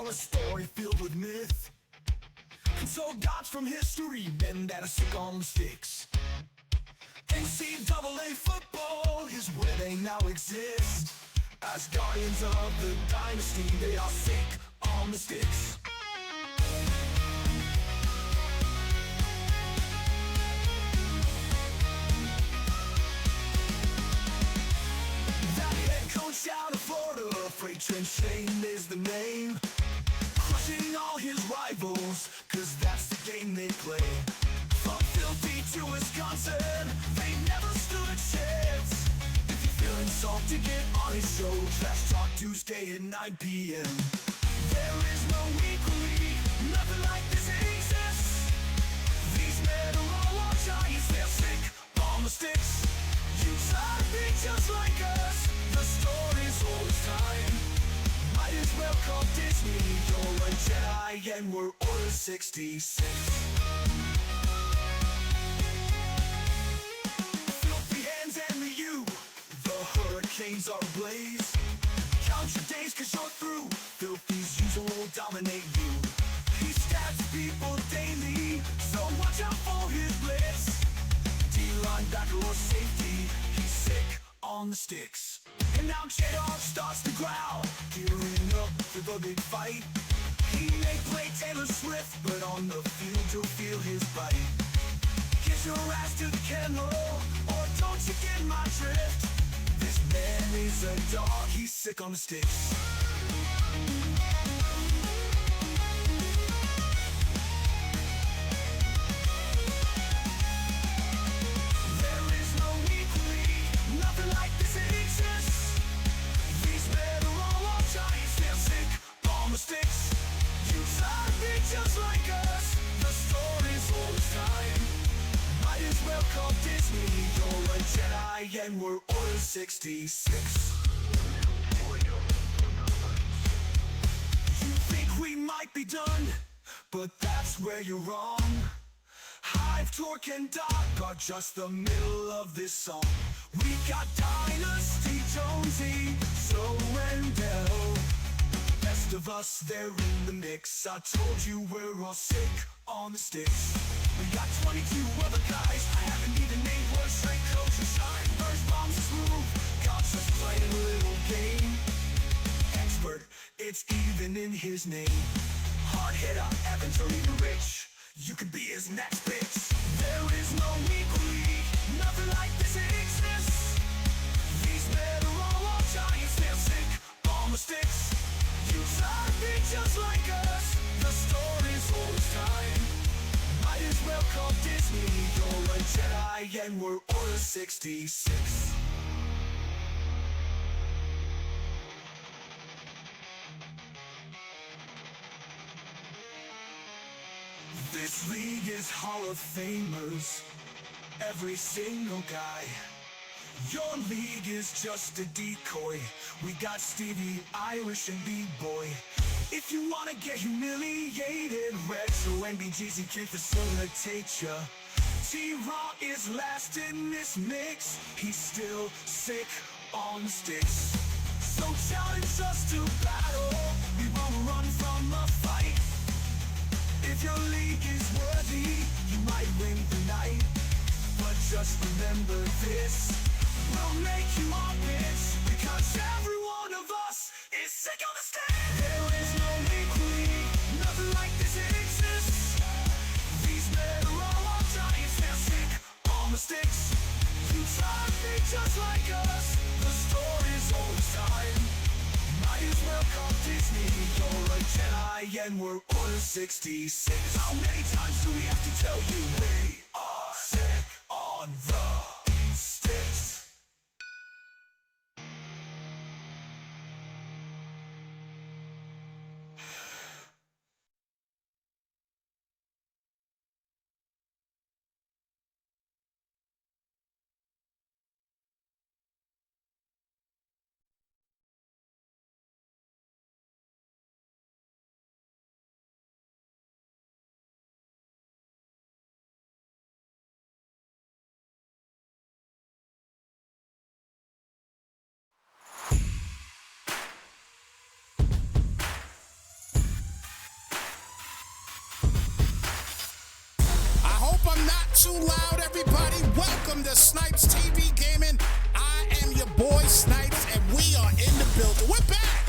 or a story filled with myth. And so gods from history, men that are sick on the sticks. NCAA football is where they now exist. As guardians of the dynasty, they are sick on the sticks. That head coach out of Florida, Freight Train Shane is the name. Crushing all his rivals, cause that's the game they play. From Philly to Wisconsin, they never stood a chance. If you're feeling salty, get on his show. Trash Talk Tuesday at 9 p.m. There is no equally, nothing like this exists. These men are all giants, they're sick on the sticks. You try to be just like us, the story's old as time. Might as well call Disney, you're a Jedi and we're Order 66. Filthy hands and the U, the hurricanes are ablaze. Count your days cause you're through, Filthy's usual will dominate you. He stabs people daily, so watch out for his blitz. D-linebacker or safety, he's sick on the sticks. And now Gators starts to growl, gearing up for the big fight. He may play Taylor Swift, but on the field you'll feel his bite. Get your ass to the kennel, or don't you get my drift? This man is a dog, he's sick on the sticks. Just like us, the story's old as time. Might as well call Disney, you're a Jedi and we're Order 66. You think we might be done, but that's where you're wrong. Hive, Torque, and Doc are just the middle of this song. We got Dynasty, Jonesy, So and Dell. Best of us, they're in the mix. I told you we're all sick on the sticks. We got 22 other guys, I haven't even named one. Straight coach and shine, first bombs is smooth. God's just playing a little game. Expert, it's even in his name. Hard hitter, Evans or even Rich, you could be his next bitch. There is no equally, nothing like this exists. These men are all giants, they're sick on the sticks. You try to be just like us, the story's old as time. Might as well call Disney, you're a Jedi and we're Order 66. This league is Hall of Famers, every single guy. Your league is just a decoy. We got Stevie, Irish, and B-Boy. If you wanna get humiliated, Retro NBGZ can facilitate ya. T-Raw is last in this mix. He's still sick on the sticks. So challenge us to battle, we won't run from a fight. If your league is worthy, you might win the night. But just remember this, we'll make you our bitch, because every one of us is sick on the sticks. There is no equally, nothing like this exists. These men are all giants, they're sick on the sticks. You try to be just like us, the story's old as time. Might as well call Disney, you're a Jedi and we're Order 66. How many times do we have to tell you we are sick on the sticks? too loud, everybody. Welcome to Snypz TV Gaming. I am your boy Snypz, and we are in the building. We're back.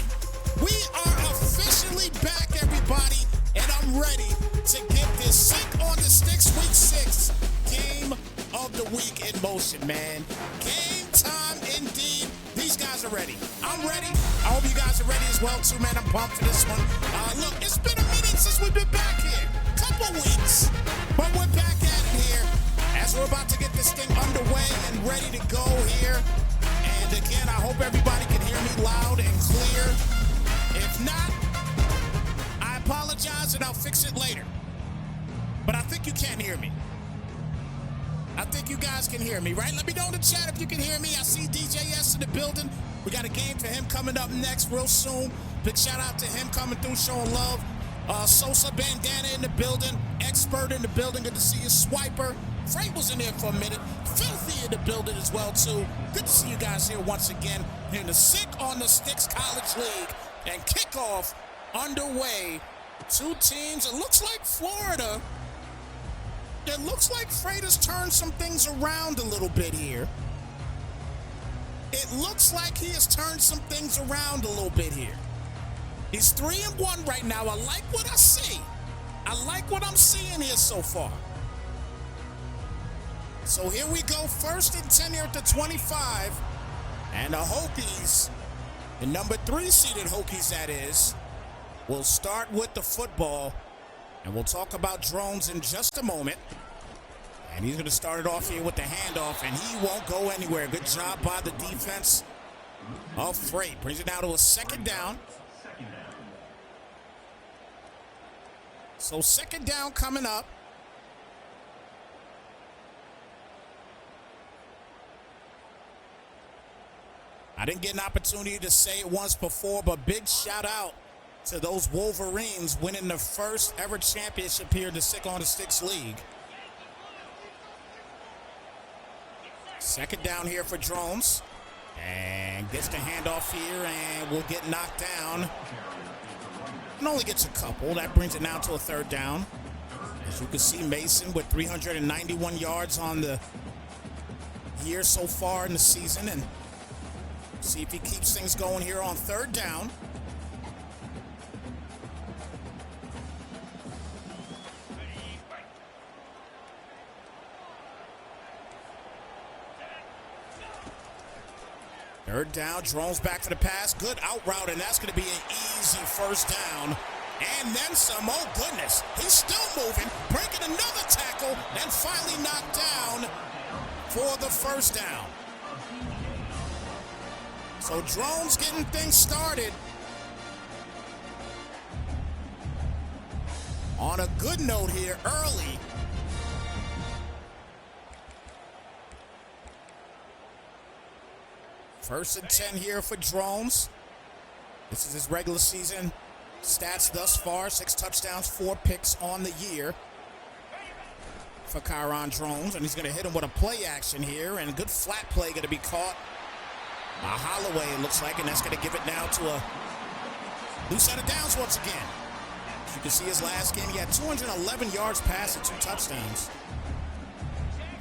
We are officially back, everybody, and I'm ready to get this Sync on the Sticks Week 6 game of the week in motion, man. Game time indeed. These guys are ready. I'm ready. I hope you guys are ready as well, too, man. I'm pumped for this one. Look, it's been a minute since we've been back here. Couple weeks, but we're back at it here as we're about to get this thing underway and ready to go here. And again, I hope everybody can hear me loud and clear. If not, I apologize and I'll fix it later. But I think you can hear me. I think you guys can hear me, right? Let me know in the chat if you can hear me. I see DJS in the building. We got a game for him coming up next real soon. Big shout out to him coming through, showing love. Sosa Bandana in the building. Expert in the building. Good to see you. Swiper. Freight was in there for a minute. Filthy in the building as well, too. Good to see you guys here once again in the Sync on the Sticks College League. And kickoff underway. Two teams. It looks like Florida. It looks like Freight has turned some things around a little bit here. It looks like he has turned some things around a little bit here. He's 3-1 right now. I like what I see. I like what I'm seeing here so far. So here we go. 1st and 10 here at the 25. And the Hokies, the number 3 seeded Hokies that is, will start with the football. And we'll talk about drones in just a moment. And he's going to start it off here with the handoff, and he won't go anywhere. Good job by the defense of Freight. Brings it down to a 2nd down. So 2nd down coming up. I didn't get an opportunity to say it once before, but big shout out to those Wolverines winning the first ever championship here in the Sync on the Sticks League. 2nd down here for drones. And gets the handoff here and will get knocked down. And only gets a couple. That brings it now to a 3rd down. As you can see, Mason with 391 yards on the year so far in the season. And see if he keeps things going here on 3rd down. Third down, drones back to the pass. Good out route, and that's going to be an easy 1st down. And then some. Oh, goodness. He's still moving, breaking another tackle, and finally knocked down for the 1st down. So drones getting things started on a good note here early. First and 10 here for drones. This is his regular season stats thus far. 6 touchdowns, 4 picks on the year for Kyron Drones. And he's going to hit him with a play action here. And a good flat play going to be caught by Holloway, it looks like. And that's going to give it now to a new set of downs once again. As you can see his last game, he had 211 yards passing, 2 touchdowns.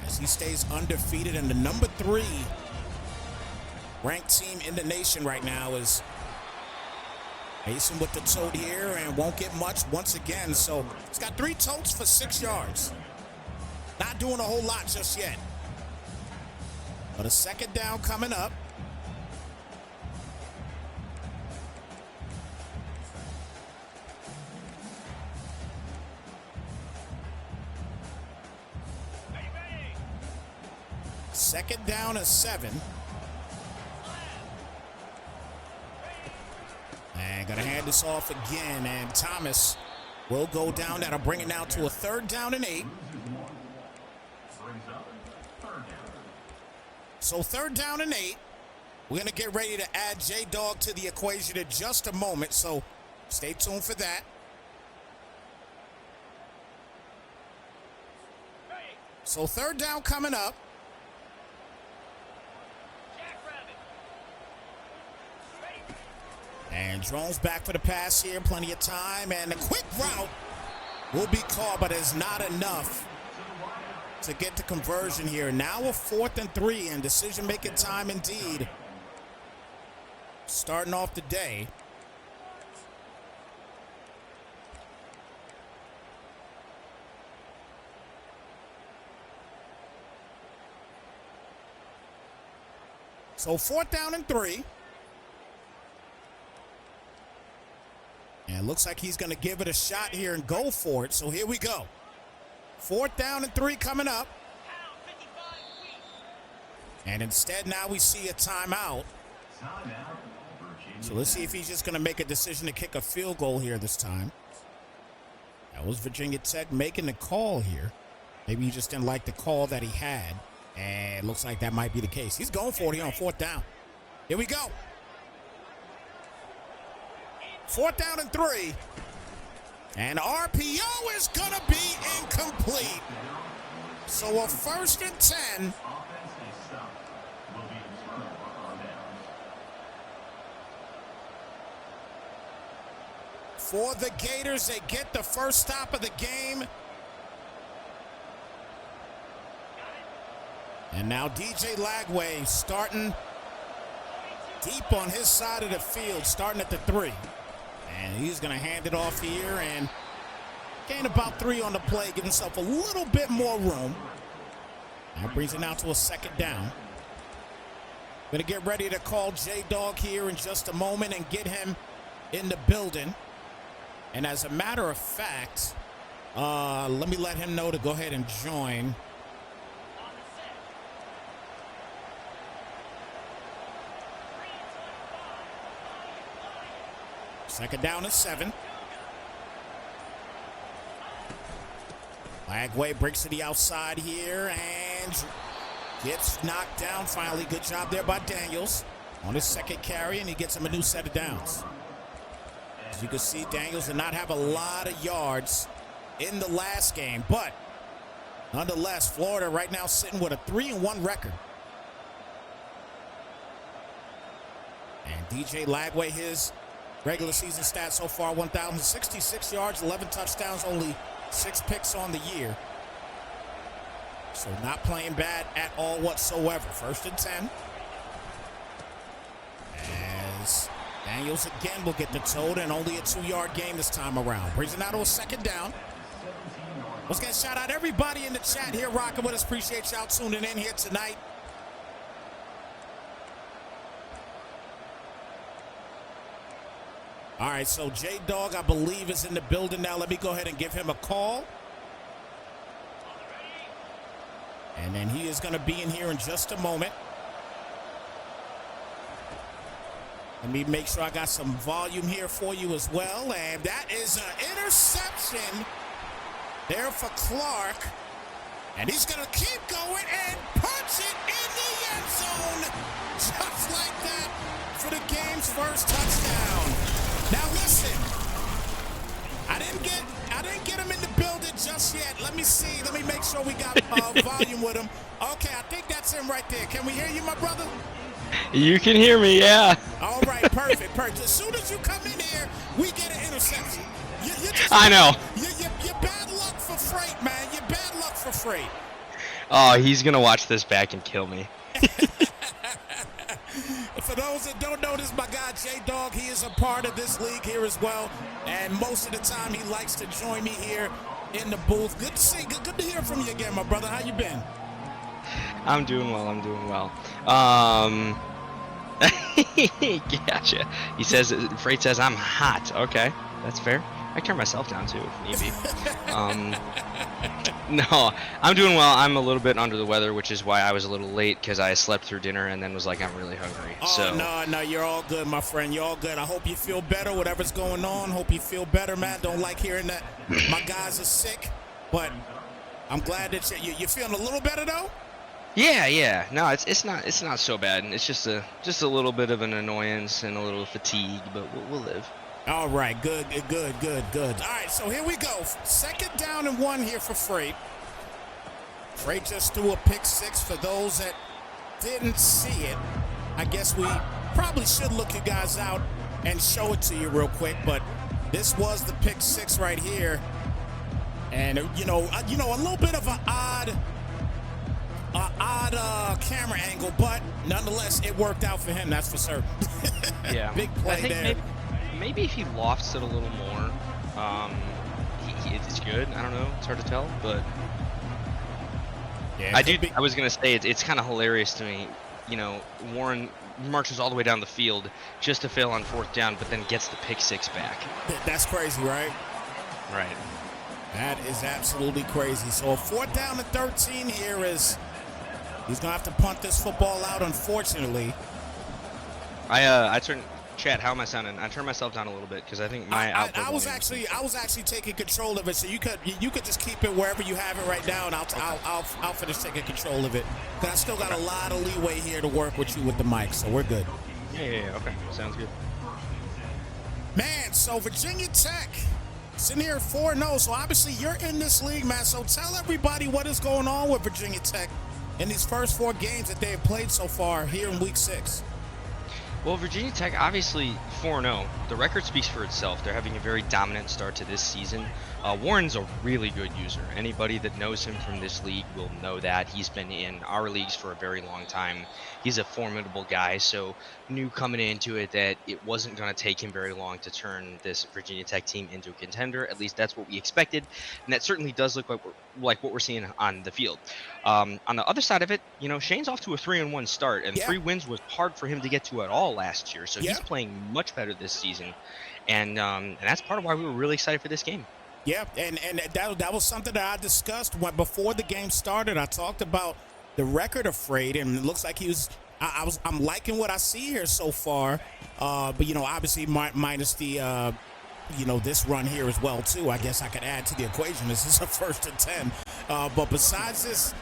As he stays undefeated, and the number 3 ranked team in the nation right now is Mason with the tote here and won't get much once again. So he's got 3 totes for 6 yards. Not doing a whole lot just yet. But a 2nd down coming up. Second down and 7. And gonna hand this off again, and Thomas will go down. That'll bring it now to a 3rd down and 8. So 3rd down and 8. We're gonna get ready to add J-Dog to the equation in just a moment, so stay tuned for that. So 3rd down coming up. And drones back for the pass here. Plenty of time. And a quick route will be called, but it's not enough to get the conversion here. Now a 4th and 3 and decision-making time indeed. Starting off the day. So 4th down and 3. And it looks like he's going to give it a shot here and go for it. So here we go. 4th down and 3 coming up. And instead now we see a timeout. So let's see if he's just going to make a decision to kick a field goal here this time. That was Virginia Tech making the call here. Maybe he just didn't like the call that he had. And it looks like that might be the case. He's going for it here on 4th down. Here we go. 4th down and 3. And RPO is going to be incomplete. So a 1st and 10. For the Gators, they get the first stop of the game. And now DJ Lagway starting deep on his side of the field, starting at the 3. And he's going to hand it off here and gain about 3 on the play, give himself a little bit more room. That brings it now to a 2nd down. Going to get ready to call J-Dog here in just a moment and get him in the building. And as a matter of fact, let me let him know to go ahead and join. Second down and 7. Lagway breaks to the outside here and gets knocked down finally. Good job there by Daniels on his 2nd carry, and he gets him a new set of downs. As you can see, Daniels did not have a lot of yards in the last game, but nonetheless, Florida right now sitting with a 3-1 record. And DJ Lagway, his regular season stats so far, 1,066 yards, 11 touchdowns, only 6 picks on the year. So not playing bad at all whatsoever. 1st and 10. As Daniels again will get the total, and only a 2-yard gain this time around. Brings it now to a 2nd down. Let's get a shout out everybody in the chat here rocking with us. Appreciate y'all tuning in here tonight. All right, so J-Dog, I believe, is in the building now. Let me go ahead and give him a call. And then he is going to be in here in just a moment. Let me make sure I got some volume here for you as well. And that is an interception there for Clark. And he's going to keep going and punch it in the end zone. Just like that for the game's first touchdown. Now listen, I didn't get him in the building just yet. Let me see. Let me make sure we got volume with him. Okay, I think that's him right there. Can we hear you, my brother? You can hear me, yeah. All right, perfect. As soon as you come in here, we get an interception. I know. You're bad luck for freight, man. You're bad luck for freight. Oh, he's going to watch this back and kill me. For those that don't know, this my guy J-Dog. He is a part of this league here as well. And most of the time, he likes to join me here in the booth. Good to see. Good to hear from you again, my brother. How you been? I'm doing well. Gotcha. He says, Freight says I'm hot. Okay, that's fair. I turn myself down too if need be. No, I'm doing well. I'm a little bit under the weather, which is why I was a little late, because I slept through dinner and then was like, I'm really hungry. Oh, so. No, you're all good, my friend. You're all good. I hope you feel better, whatever's going on. Hope you feel better, man. Don't like hearing that my guys are sick, but I'm glad that you're feeling a little better, though? Yeah. No, it's not so bad. It's just a little bit of an annoyance and a little fatigue, but we'll live. All right, good. All right, so here we go. 2nd down and 1 here for Freight. Freight just threw a pick 6. For those that didn't see it, I guess we probably should look you guys out and show it to you real quick, but this was the pick 6 right here. And, a little bit of an odd odd camera angle, but nonetheless, it worked out for him. That's for certain. Yeah. Big play I think there. maybe if he lofts it a little more, it's good. I don't know. It's hard to tell, but Yeah, I was gonna say it's kind of hilarious to me. You know, Warren marches all the way down the field just to fail on 4th down, but then gets the pick 6 back. That's crazy, right? Right. That is absolutely crazy. So a 4th down and 13 here is he's gonna have to punt this football out, unfortunately. I turned Chad. How am I sounding? I turned myself down a little bit because I think my output. I was actually taking control of it, so you could just keep it wherever you have it right now, and I'll finish taking control of it. Cause I still got a lot of leeway here to work with you with the mic, so we're good. Yeah. Okay. Sounds good. Man, so Virginia Tech sitting here at 4-0. So obviously you're in this league, man. So tell everybody what is going on with Virginia Tech in these first 4 games that they have played so far here in Week 6. Well, Virginia Tech obviously 4-0. The record speaks for itself. They're having a very dominant start to this season. Warren's a really good user. Anybody that knows him from this league will know that. He's been in our leagues for a very long time. He's a formidable guy, so knew coming into it that it wasn't going to take him very long to turn this Virginia Tech team into a contender. At least that's what we expected, and that certainly does look like what we're seeing on the field. On the other side of it, you know, Shane's off to a 3-1 start, and 3 wins was hard for him to get to at all last year. So he's playing much better this season, and that's part of why we were really excited for this game. Yeah, and that was something that I discussed before the game started. I talked about the record of Freight, and it looks like I'm liking what I see here so far. But you know, obviously minus the this run here as well too. I guess I could add to the equation. This is a 1st and 10. But besides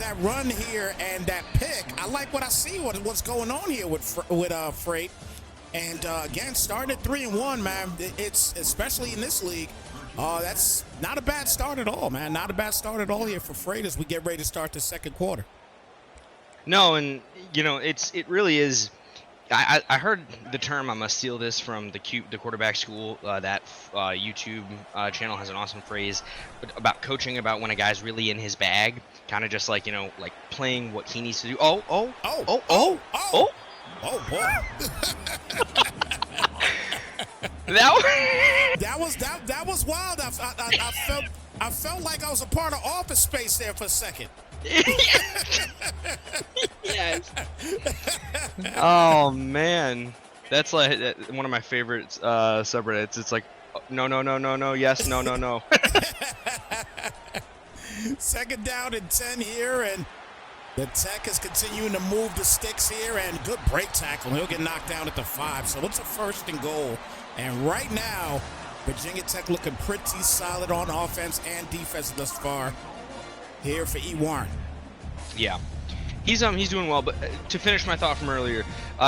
that run here and that pick, I like what I see. What's going on here with Freight. And again, starting at 3-1, man. It's especially in this league. That's not a bad start at all, man. Not a bad start at all here for Freight as we get ready to start the 2nd quarter. No, and you know, it really is. I heard the term. I'm gonna steal this from the quarterback school. That YouTube channel has an awesome phrase about coaching, about when a guy's really in his bag, kind of just like, you know, like playing what he needs to do. Oh boy. That was wild. I felt like I was a part of Office Space there for a second. Yes. Oh man, that's like one of my favorite subreddits. It's like, no, yes, no. 2nd down and 10 here, and the Tech is continuing to move the sticks here, and good break tackle. He'll get knocked down at the 5, so it's a 1st and goal. And right now, Virginia Tech looking pretty solid on offense and defense thus far here for E. Warren. Yeah, he's doing well. But to finish my thought from earlier,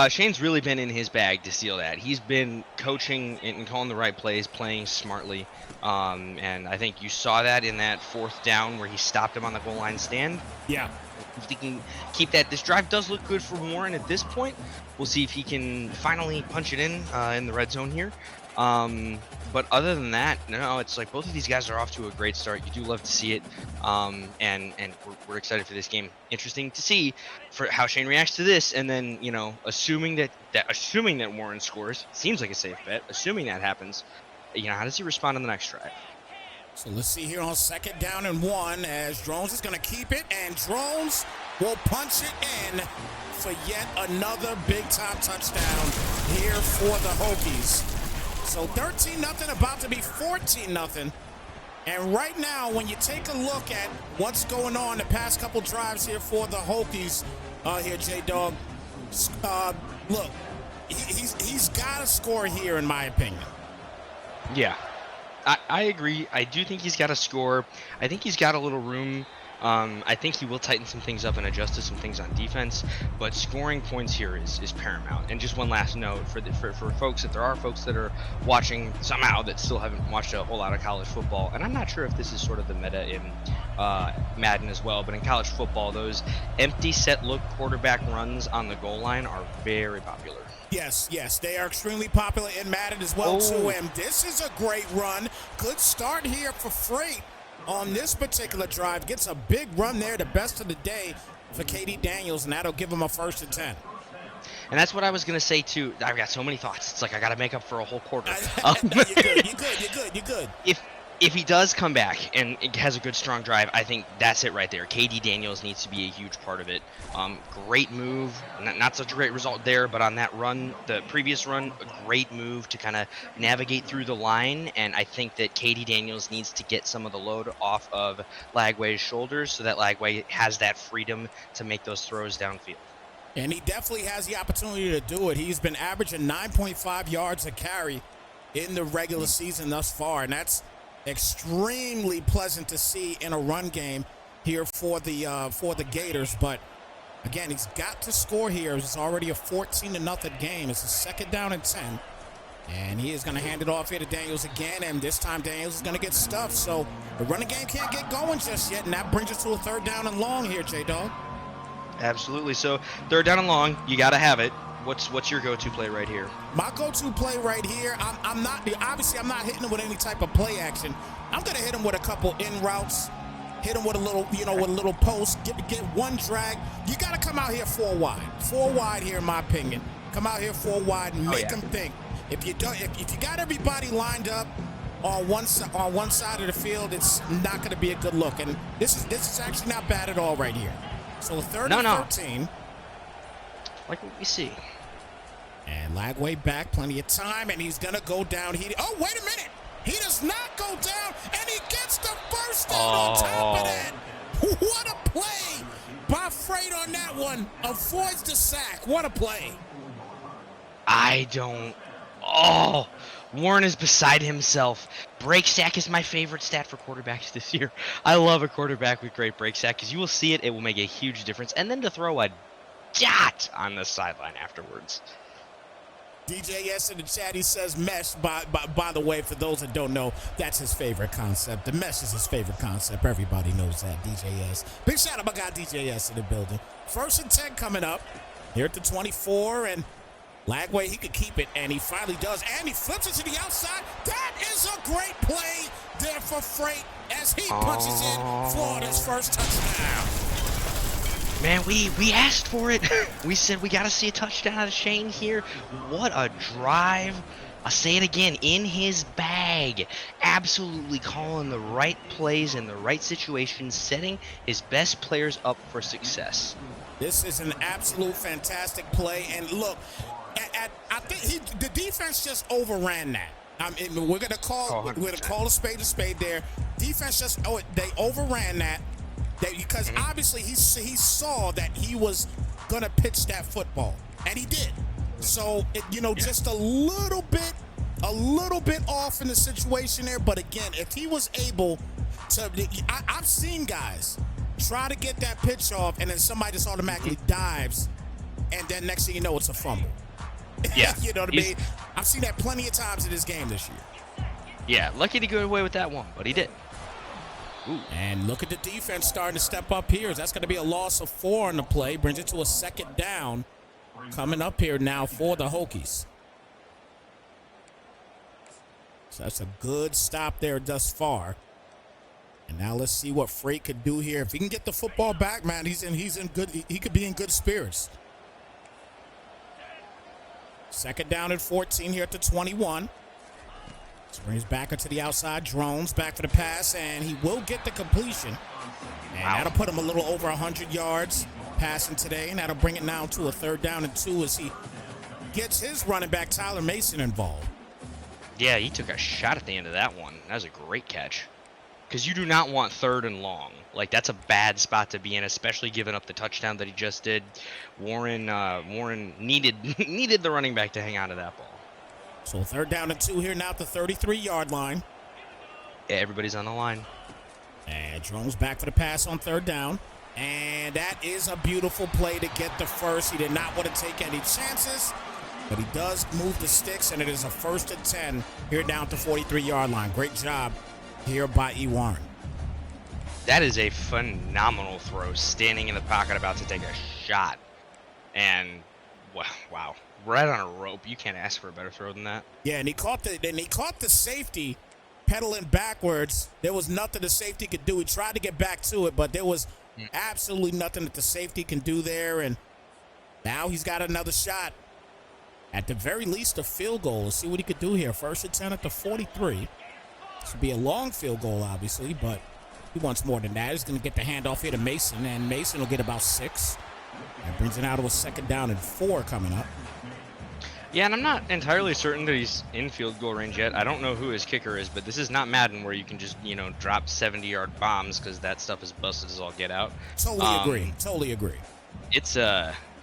Shane's really been in his bag to steal that. He's been coaching and calling the right plays, playing smartly, and I think you saw that in that 4th down where he stopped him on the goal line stand. Yeah. If he can keep that, this drive does look good for Warren at this point. We'll see if he can finally punch it in the red zone here. But other than that, no, it's like both of these guys are off to a great start. You do love to see it, and we're excited for this game. Interesting to see for how Shane reacts to this, and then, you know, assuming that Warren scores, seems like a safe bet. Assuming that happens, you know, how does he respond on the next drive? So let's see here on 2nd down and 1 as Drones is going to keep it, and Drones will punch it in for yet another big-time touchdown here for the Hokies. So 13-0, about to be 14-0. And right now, when you take a look at what's going on the past couple drives here for the Hokies, here, J-Dog, look, he's got to score here, in my opinion. Yeah. I agree. I do think he's got to score. I think he's got a little room. I think he will tighten some things up and adjust to some things on defense, but scoring points here is paramount. And just one last note for folks, that there are folks that are watching somehow that still haven't watched a whole lot of college football, and I'm not sure if this is sort of the meta in Madden as well, but in college football, those empty set look quarterback runs on the goal line are very popular. Yes, they are extremely popular in Madden as well too. And this is a great run. Good start here for Freight. on this particular drive. Gets a big run there, the best of the day for KD Daniels, and that'll give him a 1st and 10. And that's what I was going to say, too. I've got so many thoughts. It's like I got to make up for a whole quarter. You're good. If he does come back and has a good, strong drive, I think that's it right there. KD Daniels needs to be a huge part of it. Great move. Not such a great result there, but on that run, the previous run, a great move to kind of navigate through the line. And I think that KD Daniels needs to get some of the load off of Lagway's shoulders so that Lagway has that freedom to make those throws downfield. And he definitely has the opportunity to do it. He's been averaging 9.5 yards a carry in the regular season thus far, and that's extremely pleasant to see in a run game here for the Gators. But again, he's got to score here. It's already a 14-0 game. It's a 2nd down and 10. And he is going to hand it off here to Daniels again, and this time Daniels is going to get stuffed. So the running game can't get going just yet, and that brings us to a 3rd down and long here, J-Dog. Absolutely. So 3rd down and long, you got to have it. What's your go-to play right here? My go-to play right here, I'm not hitting him with any type of play action. I'm going to hit him with a couple in routes, hit him with a little, with a little post, get one drag. You got to come out here 4 wide. 4 wide here, in my opinion. Come out here 4 wide and make him think. If you got everybody lined up on one side of the field, it's not going to be a good look. And this is actually not bad at all right here. So 3rd and 13. Like what we see. And Lagway back, plenty of time, and he's going to go down. Oh, wait a minute. He does not go down, and he gets the 1st down on top of that. What a play by Freight on that one. Avoids the sack. What a play. Warren is beside himself. Break sack is my favorite stat for quarterbacks this year. I love a quarterback with great break sack because you will see it. It will make a huge difference. And then to throw a dot on the sideline afterwards. DJS in the chat, he says mesh. By the way, for those that don't know, that's his favorite concept. The mesh is his favorite concept. Everybody knows that, DJS. Big shout out my guy DJS in the building. 1st and 10 coming up here at the 24, and Lagway, he could keep it, and he finally does, and he flips it to the outside. That is a great play there for Freight as he punches in Florida's 1st touchdown. Man, we asked for it. We said we got to see a touchdown out of Shane here. What a drive. I'll say it again, in his bag. Absolutely calling the right plays in the right situations, setting his best players up for success. This is an absolute fantastic play, and look, I think the defense just overran that. We're gonna call a spade there. Defense just they overran that. Because obviously he saw that he was gonna pitch that football, and he did. So just a little bit off in the situation there. But again, if he was able to, I've seen guys try to get that pitch off, and then somebody just automatically dives, and then next thing you know, it's a fumble. Yeah, you know what I mean? I've seen that plenty of times in this game this year. Yeah, lucky to get away with that one, but he did. Ooh. And look at the defense starting to step up here. That's going to be a loss of 4 on the play. Brings it to a 2nd down coming up here now for the Hokies. So that's a good stop there thus far. And now let's see what Freight could do here. If he can get the football back, man, he's in good. He could be in good spirits. 2nd down and 14 here at the 21. Brings back to the outside. Drones back for the pass, and he will get the completion. And that'll put him a little over 100 yards passing today, and that'll bring it now to a 3rd down and 2 as he gets his running back, Tyler Mason, involved. Yeah, he took a shot at the end of that one. That was a great catch. Because you do not want 3rd and long. Like, that's a bad spot to be in, especially giving up the touchdown that he just did. Warren needed the running back to hang on to that ball. So 3rd down and 2 here now at the 33-yard line. Yeah, everybody's on the line. And Drones back for the pass on 3rd down. And that is a beautiful play to get the first. He did not want to take any chances, but he does move the sticks, and it is a 1st and 10 here down at the 43-yard line. Great job here by E. Warren. That is a phenomenal throw, standing in the pocket about to take a shot. And, wow. Right on a rope. You can't ask for a better throw than that. Yeah, and he caught the safety pedaling backwards. There was nothing the safety could do. He tried to get back to it, but there was absolutely nothing that the safety can do there. And now he's got another shot. At the very least, a field goal. Let's see what he could do here. 1st and 10 at the 43. This would be a long field goal, obviously, but he wants more than that. He's going to get the handoff here to Mason, and Mason will get about 6. That brings it out to a 2nd down and 4 coming up. Yeah, and I'm not entirely certain that he's in field goal range yet. I don't know who his kicker is, but this is not Madden where you can just, drop 70-yard bombs because that stuff is busted as all get out. Totally agree. It's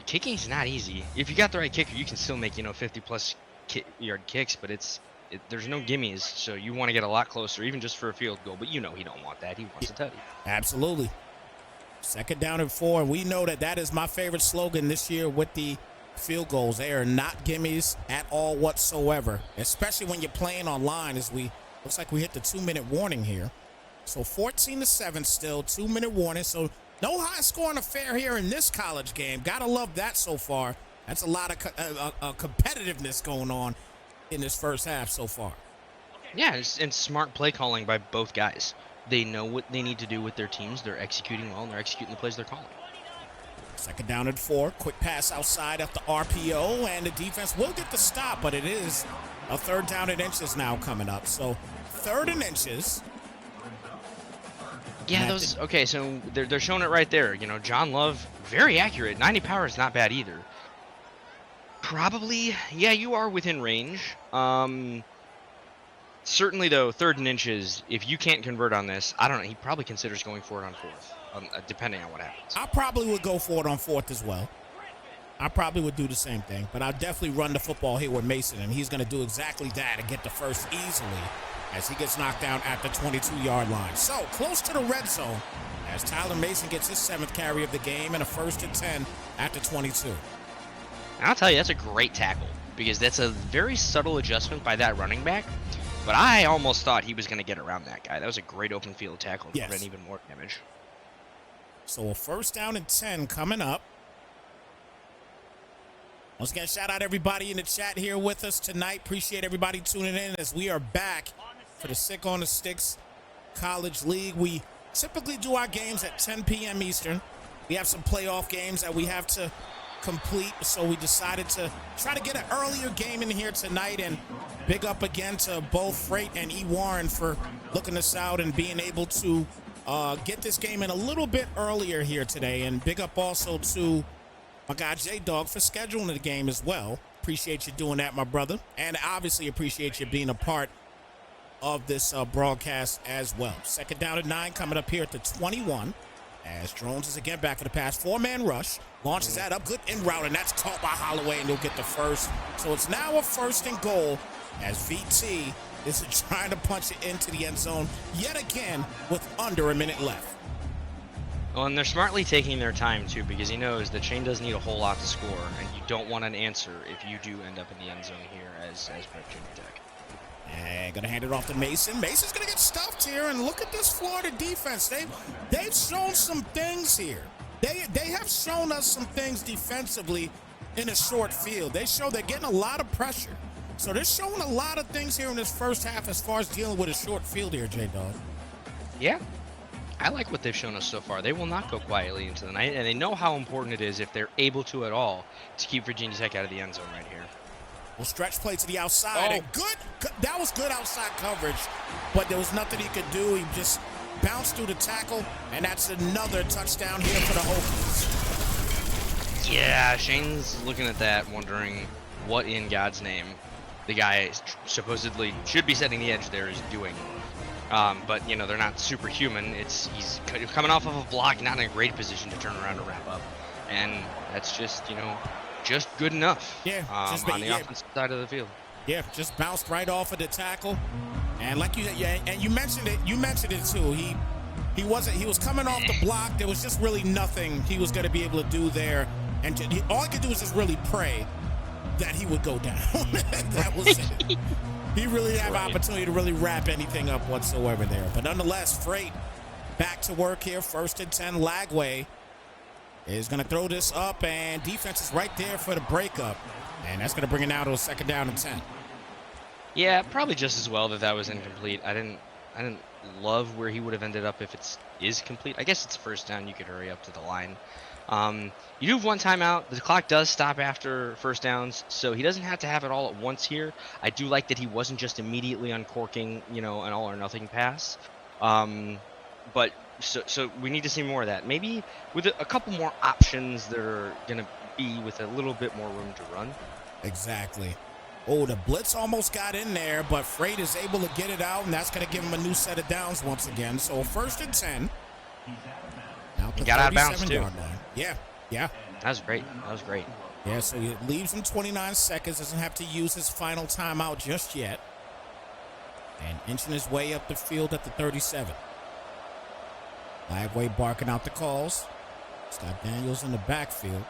kicking's not easy. If you got the right kicker, you can still make 50-plus yard kicks, but there's no gimmies, so you want to get a lot closer, even just for a field goal. But he don't want that. He wants a tutty. Absolutely. 2nd down and 4, and we know that is my favorite slogan this year with the field goals. They are not gimmies at all whatsoever, especially when you're playing online. Looks like we hit the 2-minute warning here. So 14-7 still, 2-minute warning. So no high-scoring affair here in this college game. Gotta love that so far. That's a lot of competitiveness going on in this first half so far. Yeah, and smart play calling by both guys. They know what they need to do with their teams. They're executing well, and they're executing the plays they're calling. 2nd down and 4. Quick pass outside at the RPO, and the defense will get the stop, but it is a 3rd down and inches now coming up. So 3rd and inches. Yeah, okay, so they're showing it right there. John Love, very accurate. 90 power is not bad either. Probably, yeah, you are within range. Certainly, though, 3rd and inches, if you can't convert on this, I don't know, he probably considers going for it on 4th, depending on what happens. I probably would go for it on 4th as well. I probably would do the same thing, but I'll definitely run the football here with Mason, and he's going to do exactly that and get the first easily as he gets knocked down at the 22-yard line. So, close to the red zone as Tyler Mason gets his 7th carry of the game and a 1st and 10 at the 22. And I'll tell you, that's a great tackle because that's a very subtle adjustment by that running back, but I almost thought he was going to get around that guy. That was a great open field tackle to prevent even more damage. So, a 1st down and 10 coming up. Once again, shout out everybody in the chat here with us tonight. Appreciate everybody tuning in as we are back for the Sick on the Sticks College League. We typically do our games at 10 p.m. Eastern. We have some playoff games that we have to complete, so we decided to try to get an earlier game in here tonight. And big up again to both Freight and E. Warren for looking us out and being able to get this game in a little bit earlier here today. And big up also to my guy J-Dog for scheduling the game as well. Appreciate you doing that, my brother. And obviously appreciate you being a part of this broadcast as well. 2nd down and 9 coming up here at the 21. As Jones is again back for the pass. 4-man rush. Launches that up. Good in route, and that's caught by Holloway, and he'll get the first. So it's now a 1st and goal as VT is trying to punch it into the end zone yet again with under a minute left. Well, and they're smartly taking their time, too, because he knows that Shane doesn't need a whole lot to score, and you don't want an answer if you do end up in the end zone here as Virginia Tech. And gonna hand it off to Mason. Mason's gonna get stuffed here, and look at this Florida defense. They've shown some things here. They have shown us some things defensively in a short field. They're getting a lot of pressure. So they're showing a lot of things here in this first half as far as dealing with a short field here, J-Dog. Yeah. I like what they've shown us so far. They will not go quietly into the night, and they know how important it is, if they're able to at all, to keep Virginia Tech out of the end zone right here. Well, stretch play to the outside. And that was good outside coverage, but there was nothing he could do. He just bounced through the tackle, and that's another touchdown here for the Hokies. Yeah, Shane's looking at that, wondering what in God's name the guy supposedly should be setting the edge there is doing. But, they're not superhuman. He's coming off of a block, not in a great position to turn around to wrap up. And that's just, just good enough. Yeah, on the offensive side of the field. Yeah, just bounced right off of the tackle. And like you mentioned it too. He was coming off the block. There was just really nothing he was going to be able to do there. And all he could do was just really pray that he would go down. That was it. He really didn't have an opportunity to really wrap anything up whatsoever there. But nonetheless, Freight back to work here. 1st and 10. Lagway is going to throw this up, and defense is right there for the breakup. And that's going to bring it now to a 2nd down and 10. Yeah, probably just as well that that was incomplete. I didn't love where he would have ended up if it is complete. I guess it's first down. You could hurry up to the line. You do have one timeout. The clock does stop after first downs, so he doesn't have to have it all at once here. I do like that he wasn't just immediately uncorking, an all or nothing pass. But so we need to see more of that. Maybe with a couple more options that are gonna be with a little bit more room to run. Exactly. Oh, the blitz almost got in there, but Freight is able to get it out, and that's going to give him a new set of downs once again. So 1st and 10. Now He got out of bounds, too. Line. Yeah. That was great. That was great. Yeah, so it leaves him 29 seconds. Doesn't have to use his final timeout just yet. And inching his way up the field at the 37. Liveway barking out the calls. Scott Daniels in the backfield.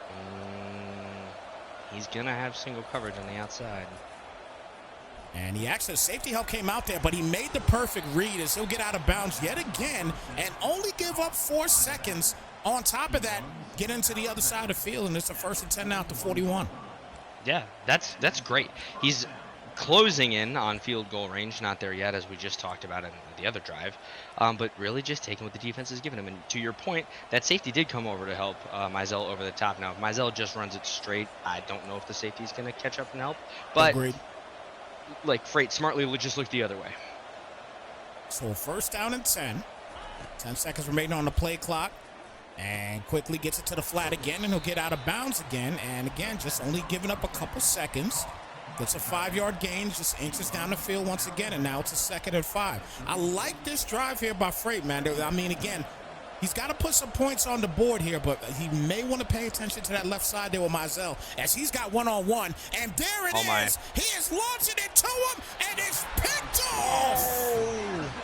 He's going to have single coverage on the outside. And he actually, safety help came out there, but he made the perfect read as he'll get out of bounds yet again and only give up 4 seconds. On top of that, get into the other side of the field, and it's a 1st and 10 now at the 41. Yeah, that's great. He's closing in on field goal range, not there yet, as we just talked about in the other drive, but really just taking what the defense has given him. And to your point, that safety did come over to help Mizell over the top. Now, if Mizell just runs it straight, I don't know if the safety's going to catch up and help, but agreed. Like Freight smartly just looked the other way. So 1st down and 10. 10 seconds remaining on the play clock. And quickly gets it to the flat again, and he'll get out of bounds again. And again, just only giving up a couple seconds. Gets a 5-yard gain, just inches down the field once again, and now it's a 2nd and 5. I like this drive here by Freight, man. I mean, again, he's got to put some points on the board here, but he may want to pay attention to that left side there with Mizell, as he's got one-on-one, and there it is. He is launching it to him, and it's picked off.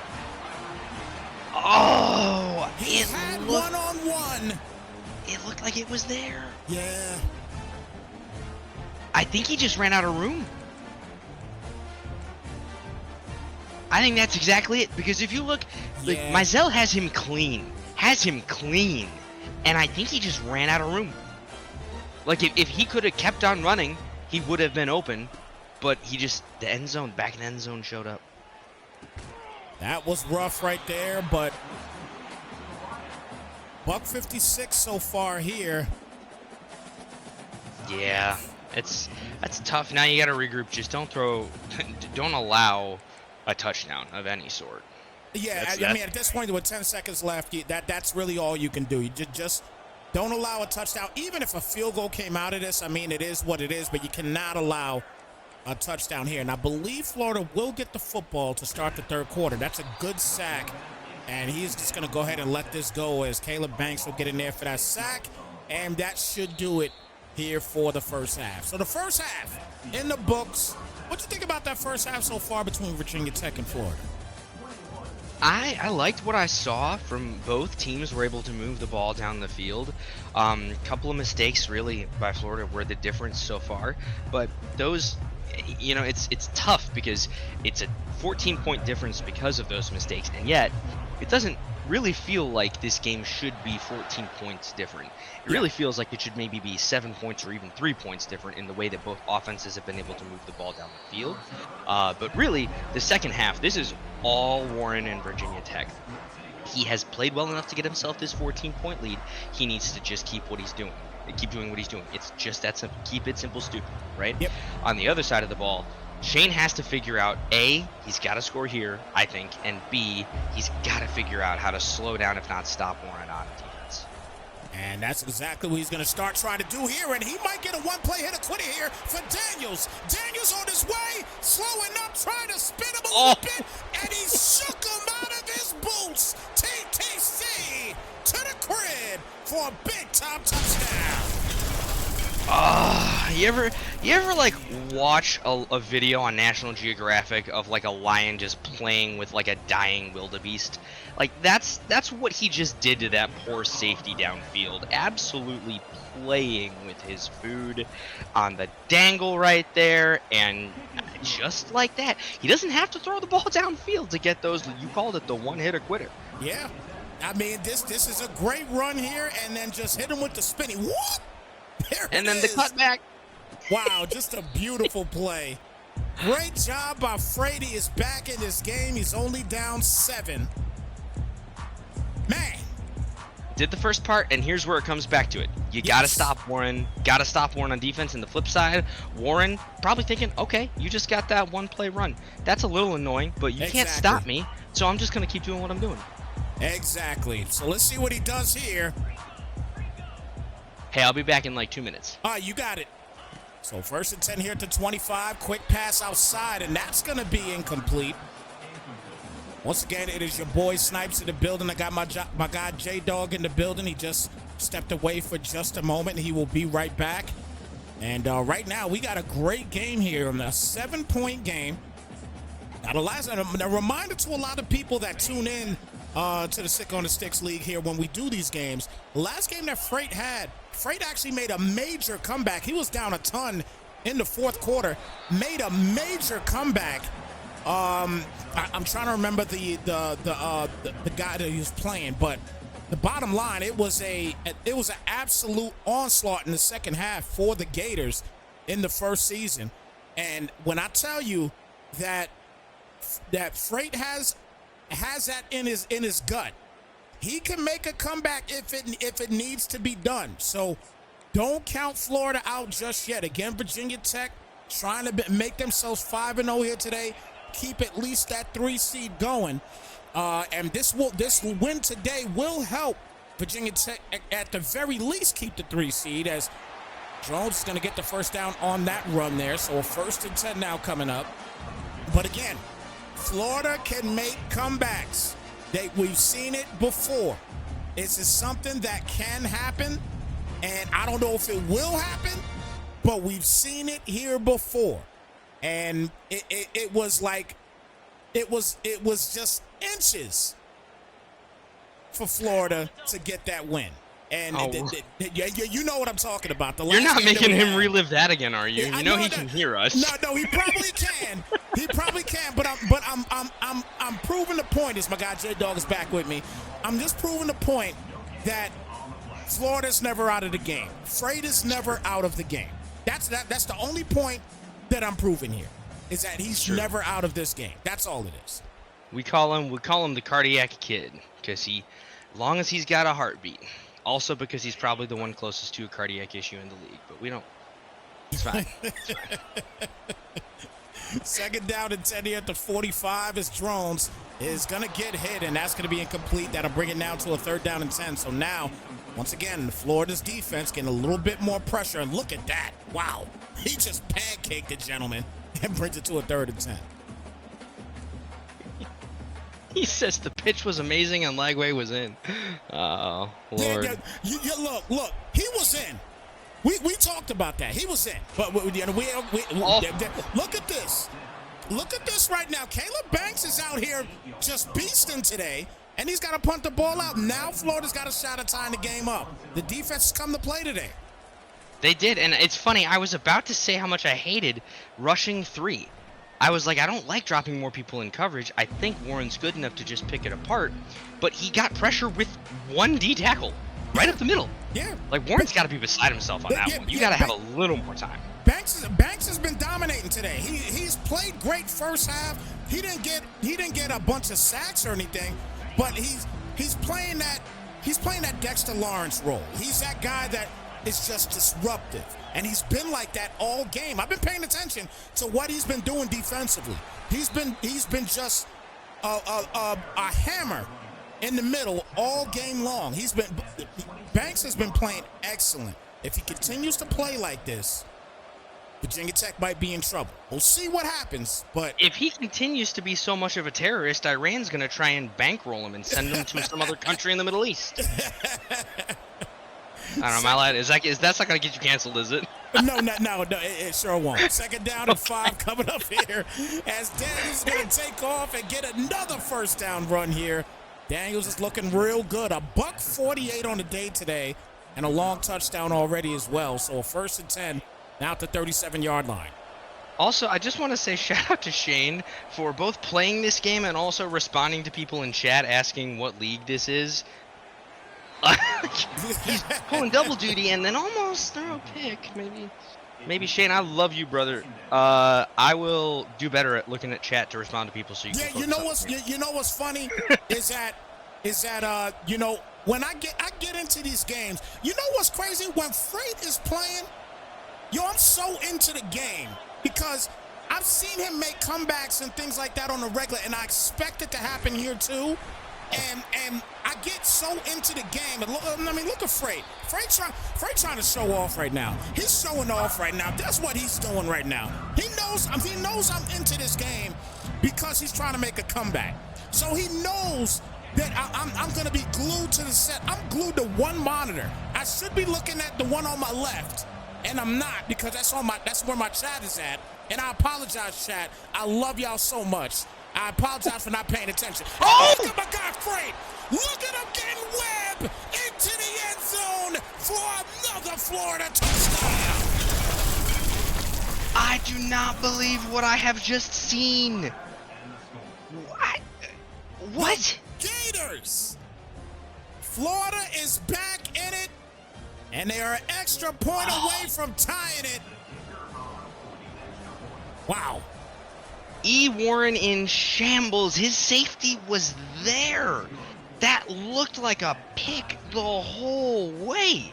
Oh, he had one-on-one. It looked like it was there. Yeah. I think he just ran out of room. I think that's exactly it. Because if you look, like, Mizell has him clean. And I think he just ran out of room. Like, if he could have kept on running, he would have been open. But the end zone, back in the end zone showed up. That was rough right there, but $156 so far here. Yeah, that's tough. Now you got to regroup. Just don't allow a touchdown of any sort. Yeah, I mean, at this point with 10 seconds left, that's really all you can do. You just don't allow a touchdown. Even if a field goal came out of this, I mean, it is what it is, but you cannot allow a touchdown here. And I believe Florida will get the football to start the 3rd quarter. That's a good sack. And he's just going to go ahead and let this go as Caleb Banks will get in there for that sack. And that should do it here for the 1st half. So the 1st half in the books. What do you think about that 1st half so far between Virginia Tech and Florida? I liked what I saw from both teams. Were able to move the ball down the field. Couple of mistakes really by Florida were the difference so far. But those, it's tough because it's a 14-point difference because of those mistakes, and yet it doesn't really feel like this game should be 14 points different. It really feels like it should maybe be 7 points or even 3 points different in the way that both offenses have been able to move the ball down the field. But really, the 2nd half, this is all Warren and Virginia Tech. He has played well enough to get himself this 14-point lead. He needs to just keep what he's doing. Keep doing what he's doing. It's just that simple. Keep it simple, stupid, right? Yep. On the other side of the ball, Shane has to figure out, A, he's got to score here, I think, and B, he's got to figure out how to slow down, if not stop Warren on defense. And that's exactly what he's going to start trying to do here, and he might get a one-play hit or quit here for Daniels. Daniels on his way, slowing up, trying to spin him a little bit, and he shook him out of his boots. TTC to the crib for a big-time touchdown. You ever like watch a video on National Geographic of like a lion just playing with like a dying wildebeest? Like that's what he just did to that poor safety downfield. Absolutely playing with his food on the dangle right there, and just like that, he doesn't have to throw the ball downfield to get those. You called it the one-hitter quitter. Yeah, I mean this is a great run here, and then just hit him with the spinning whoop. And then the cutback. Wow, just a beautiful play. Great job by Frady. Is back in this game. He's only down 7. Man. Did the first part, and here's where it comes back to it. You gotta stop Warren. Gotta stop Warren on defense. And the flip side, Warren probably thinking, okay, you just got that one play run. That's a little annoying, but you can't stop me, so I'm just gonna keep doing what I'm doing. Exactly. So let's see what he does here. Hey, I'll be back in like 2 minutes. All right, you got it. So 1st and 10 here to 25. Quick pass outside, and that's gonna be incomplete. Once again, it is your boy Snypz in the building. I got my guy J-Dog in the building. He just stepped away for just a moment. He will be right back. And right now, we got a great game here. A 7-point game. Now, a reminder to a lot of people that tune in to the Sick on the Sticks League here when we do these games. The last game that Freight actually made a major comeback. He was down a ton in the 4th quarter. Made a major comeback. I'm trying to remember the guy that he was playing, but the bottom line, it was an absolute onslaught in the second half for the Gators in the first season. And when I tell you that Freight has that in his gut, he can make a comeback if it needs to be done. So don't count Florida out just yet. Again, Virginia Tech trying to make themselves 5-0 here today. Keep at least that 3 seed going, and this win today will help Virginia Tech at the very least keep the 3 seed, as Jones is going to get the first down on that run there. So a 1st and 10 now coming up. But again, Florida can make comebacks. We've seen it before. This is something that can happen, and I don't know if it will happen, but we've seen it here before. And it was just inches for Florida to get that win. And you know what I'm talking about. You're not making him relive that again, are you? You know he can hear us. No, he probably can. He probably can. But I'm proving the point. Is my guy J-Dog is back with me. I'm just proving the point that Florida's never out of the game. Freight is never out of the game. That's the only point that I'm proving here, is that he's never out of this game. That's all it is. We call him the cardiac kid, because long as he's got a heartbeat. Also because he's probably the one closest to a cardiac issue in the league, but we don't. It's fine. It's fine. 2nd down and 10 here at the 45 as Drones is gonna get hit, and that's gonna be incomplete. That'll bring it now to a 3rd down and 10. So now, once again, Florida's defense getting a little bit more pressure, and look at that. Wow. He just pancaked the gentleman and brings it to a 3rd and 10. He says the pitch was amazing and Lagway was in. Oh, Lord. Look, he was in. We talked about that. He was in. But look at this. Look at this right now. Caleb Banks is out here just beasting today, and he's got to punt the ball out. Now Florida's got a shot at tying the game up. The defense has come to play today. They did, and it's funny. I was about to say how much I hated rushing 3. I was like, I don't like dropping more people in coverage. I think Warren's good enough to just pick it apart, but he got pressure with 1 D tackle right up the middle. Yeah. Like, Warren's got to be beside himself on that one. You got to have a little more time. Banks has been dominating today. He's played great first half. He didn't get a bunch of sacks or anything, but he's playing that Dexter Lawrence role. He's that guy that is just disruptive, and he's been like that all game. I've been paying attention to what he's been doing defensively. He's been just a hammer in the middle all game long. Banks has been playing excellent. If he continues to play like this, Virginia Tech might be in trouble. We'll see what happens, but if he continues to be so much of a terrorist, Iran's going to try and bankroll him and send him to some other country in the Middle East. I don't know, my lad. That's not going to get you canceled, is it? No, it sure won't. 2nd down and 5 coming up here as Daniels is going to take off and get another 1st down run here. Daniels is looking real good. A $148 on the day today and a long touchdown already as well. So a 1st and 10 now at the 37-yard line. Also, I just want to say shout out to Shane for both playing this game and also responding to people in chat asking what league this is. He's pulling double duty and then almost throw a pick, maybe. Maybe Shane, I love you, brother. I will do better at looking at chat to respond to people so you Yeah, can you know what's funny is that you know, when I get into these games, you know what's crazy? When Freight is playing, yo, I'm so into the game because I've seen him make comebacks and things like that on the regular, and I expect it to happen here too. And I get so into the game. I mean, look at Freight. Freight trying to show off right now. He's showing off right now. That's what he's doing right now. He knows I'm into this game because he's trying to make a comeback. So he knows that I'm going to be glued to the set. I'm glued to one monitor. I should be looking at the one on my left, and I'm not because that's where my chat is at. And I apologize, chat. I love y'all so much. I apologize for not paying attention. Oh! Look at my guy, Freight. Look at him getting Webb into the end zone for another Florida touchdown. I do not believe what I have just seen. What? Gators. Florida is back in it, and they are an extra point away from tying it. Wow. E. Warren in shambles. His safety was there. That looked like a pick the whole way.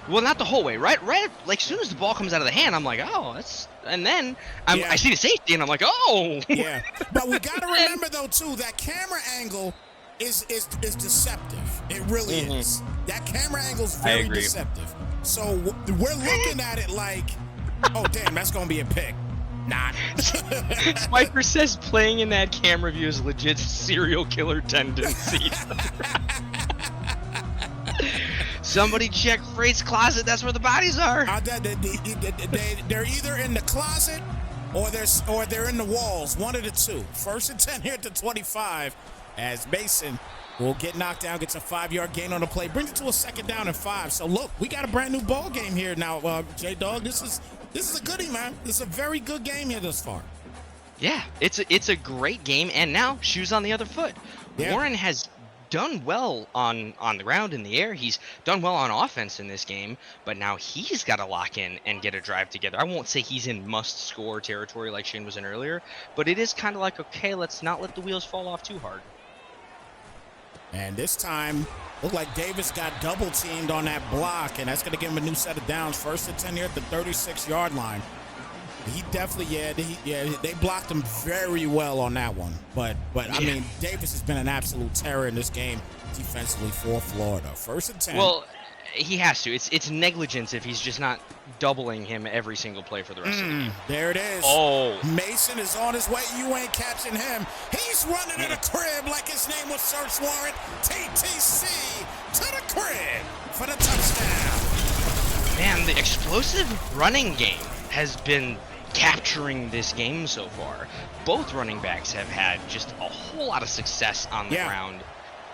Well, not the whole way. Right. Like as soon as the ball comes out of the hand, I'm like, oh, that's. And then I see the safety, and I'm like, oh. Yeah. But we got to remember though too that camera angle is deceptive. It really is. That camera angle is very deceptive. So we're looking at it like, oh damn, that's gonna be a pick. Not. Sniper says playing in that camera view is legit serial killer tendency. Somebody check Freight's closet. That's where the bodies are. They're either in the closet or they're in the walls. One of the two. 1st and 10 here at the 25 as Mason will get knocked down, gets a 5-yard gain on the play, brings it to a 2nd down and 5. So look, we got a brand new ball game here now, J-Dog. This is a goodie, man. This is a very good game here thus far. Yeah, it's a great game, and now shoes on the other foot. Yeah. Warren has done well on the ground, in the air. He's done well on offense in this game, but now he's got to lock in and get a drive together. I won't say he's in must-score territory like Shane was in earlier, but it is kind of like, okay, let's not let the wheels fall off too hard. And this time, looked like Davis got double-teamed on that block, and that's going to give him a new set of downs. 1st and 10 here at the 36-yard line. He definitely, they blocked him very well on that one. But I mean, Davis has been an absolute terror in this game defensively for Florida. 1st and 10. Well, he has to. It's negligence if he's just not doubling him every single play for the rest of the game. There it is. Oh. Mason is on his way. You ain't catching him. He's running to the crib like his name was search warrant. TTC to the crib for the touchdown. Man, the explosive running game has been capturing this game so far. Both running backs have had just a whole lot of success on the ground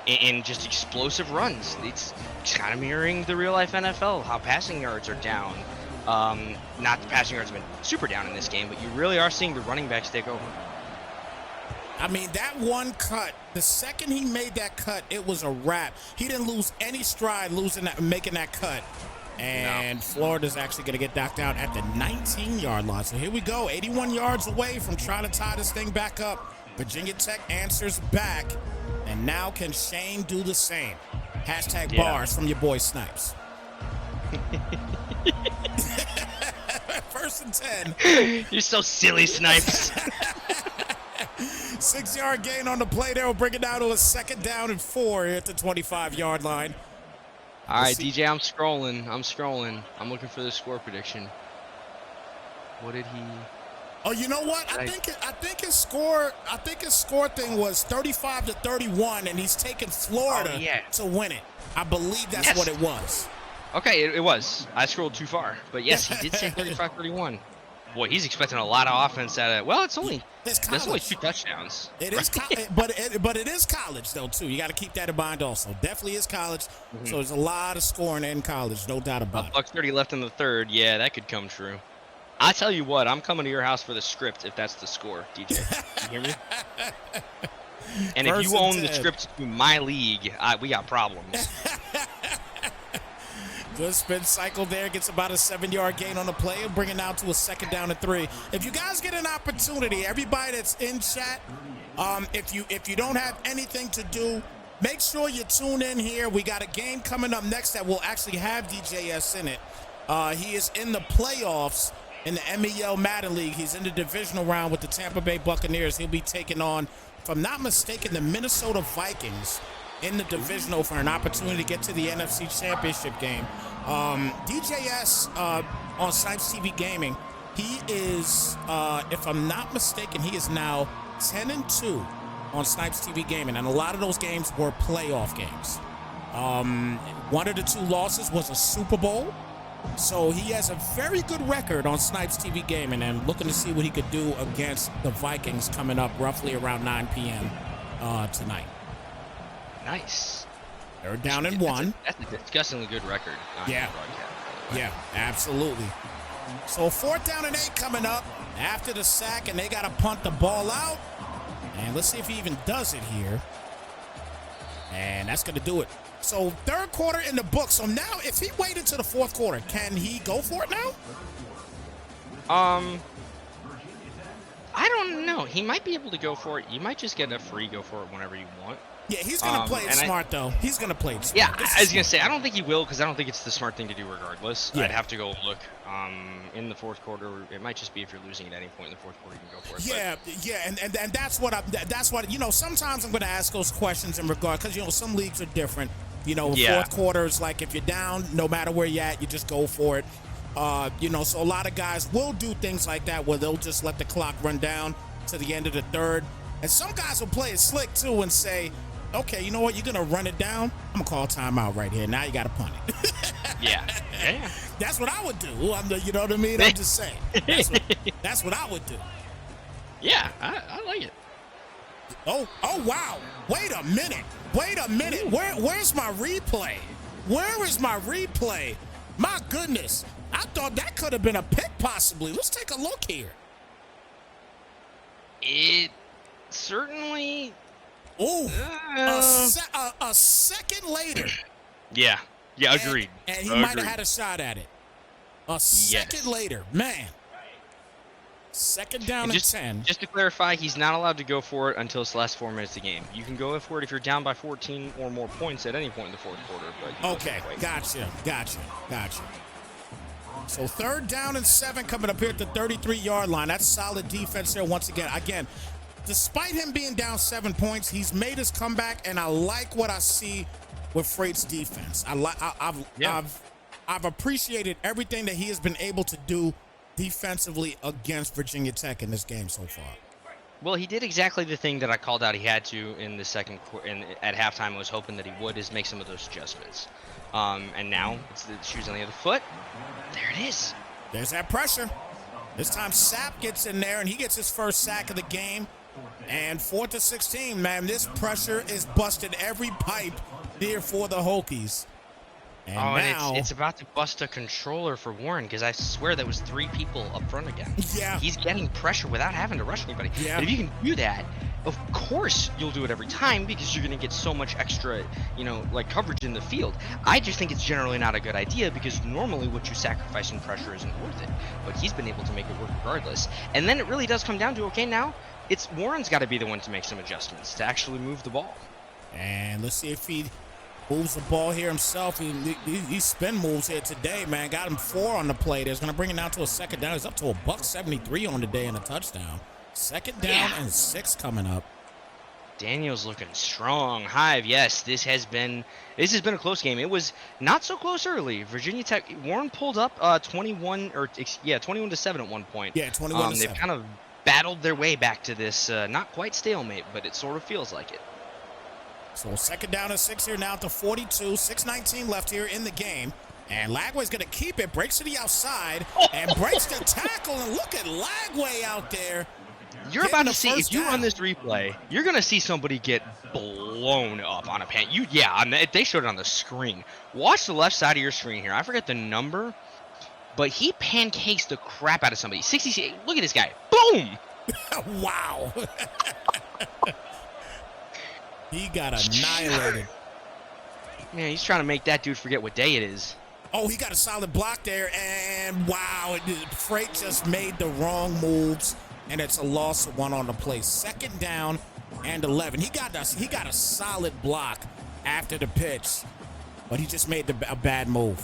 in just explosive runs. It's kind of mirroring the real-life NFL, how passing yards are down. Not the passing yards have been super down in this game, but you really are seeing the running backs take over. I mean, that one cut, the second he made that cut, it was a wrap. He didn't lose any stride making that cut. And Florida's actually going to get knocked down at the 19-yard line. So here we go, 81 yards away from trying to tie this thing back up. Virginia Tech answers back. And now can Shane do the same? Hashtag bars from your boy Snypz. 1st and 10. You're so silly, Snypz. 6-yard gain on the play there will bring it down to a 2nd down and 4 here at the 25-yard line. All right, DJ, I'm scrolling. I'm looking for the score prediction. What did he? Oh, you know what? I think his score thing was 35-31, and he's taking Florida to win it. I believe that's what it was. Okay, it was. I scrolled too far, but yes, he did say 35-31. Boy, he's expecting a lot of offense out of it. Well, that's only 2 touchdowns. It is, but it is college though too. You got to keep that in mind also. Definitely is college. So there's a lot of scoring in college, no doubt about it. $1.30 left in the 3rd. Yeah, that could come true. I tell you what, I'm coming to your house for the script if that's the score, DJ. You hear me? And if you own the script to my league, we got problems. Good spin cycle there. Gets about a 7-yard gain on the play and bring it down to a 2nd down and 3. If you guys get an opportunity, everybody that's in chat, if you don't have anything to do, make sure you tune in here. We got a game coming up next that will actually have DJS in it. He is in the playoffs in the MEL Madden League. He's in the divisional round with the Tampa Bay Buccaneers. He'll be taking on, if I'm not mistaken, the Minnesota Vikings in the divisional for an opportunity to get to the NFC Championship game. DJS on Snypz TV Gaming, he is, if I'm not mistaken, he is now 10-2 on Snypz TV Gaming, and a lot of those games were playoff games. One of the 2 losses was a Super Bowl, so he has a very good record on Snypz TV Gaming, and looking to see what he could do against the Vikings coming up roughly around 9 p.m. Tonight. Nice. 3rd down and 1. That's a disgustingly good record. Yeah. Yeah, absolutely. So 4th down and 8 coming up after the sack, and they got to punt the ball out. And let's see if he even does it here. And that's going to do it. So 3rd quarter in the book. So now if he waited to the 4th quarter, can he go for it now? I don't know. He might be able to go for it. You might just get a free go for it whenever you want. Yeah, he's going to play it smart, though. He's going to play it smart. Yeah, I was going to say, I don't think he will, because I don't think it's the smart thing to do regardless. Yeah. I'd have to go look in the 4th quarter. It might just be if you're losing at any point in the 4th quarter, you can go for it. Yeah, but. Yeah, and that's what, you know, sometimes I'm going to ask those questions in regard, because, you know, some leagues are different. You know, 4th quarter is like if you're down, no matter where you're at, you just go for it. You know, so a lot of guys will do things like that where they'll just let the clock run down to the end of the 3rd. And some guys will play it slick, too, and say, okay, you know what? You're going to run it down. I'm going to call timeout right here. Now you got to punt it. Yeah. That's what I would do. You know what I mean? I'm just saying. That's what I would do. Yeah, I like it. Oh, wow. Wait a minute. Where's my replay? Where is my replay? My goodness. I thought that could have been a pick possibly. Let's take a look here. It certainly... Ooh, a second later. Yeah, agreed. And he might have had a shot at it. A second later, man. 2nd down and 10. Just to clarify, he's not allowed to go for it until it's the last 4 minutes of the game. You can go for it if you're down by 14 or more points at any point in the 4th quarter. But okay, gotcha. So 3rd down and 7 coming up here at the 33-yard line. That's solid defense there once again. Despite him being down 7 points, he's made his comeback, and I like what I see with Freight's defense. I've appreciated everything that he has been able to do defensively against Virginia Tech in this game so far. Well, he did exactly the thing that I called out he had to in the second quarter, and at halftime I was hoping that he would, is make some of those adjustments. And now it's the shoes on the other foot. There it is. There's that pressure. This time Sapp gets in there, and he gets his first sack of the game. And 4th and 16, man, this pressure is busted every pipe here for the Hokies. And now it's about to bust a controller for Warren, because I swear there was 3 people up front again. Yeah. He's getting pressure without having to rush anybody. Yeah. But if you can do that, of course you'll do it every time, because you're going to get so much extra, like coverage in the field. I just think it's generally not a good idea, because normally what you sacrifice in pressure isn't worth it. But he's been able to make it work regardless. And then it really does come down to, okay, now it's Warren's got to be the one to make some adjustments to actually move the ball. And let's see if he moves the ball here himself. He spin moves here today, man. Got him 4 on the play. There's going to bring it down to a 2nd down. He's up to a $173 on the day and a touchdown. 2nd down and 6 coming up. Daniel's looking strong. Hive, yes, this has been a close game. It was not so close early. Virginia Tech, Warren pulled up 21 to 7 at one point. Yeah, 21 to 7. They've kind of battled their way back to this not quite stalemate, but it sort of feels like it. So 2nd down and 6 here now to 42. 6:19 left here in the game. And Lagway's going to keep it. Breaks to the outside and breaks the tackle. And look at Lagway out there. You're about to see, if you run this replay, you're going to see somebody get blown up on a pan. They showed it on the screen. Watch the left side of your screen here. I forget the number, but he pancakes the crap out of somebody. 66. Look at this guy. Boom. Wow. He got annihilated. Man, he's trying to make that dude forget what day it is. Oh, he got a solid block there, and wow, Freight just made the wrong moves, and it's a loss of 1 on the play. 2nd down and 11. He got a solid block after the pitch, but he just made a bad move.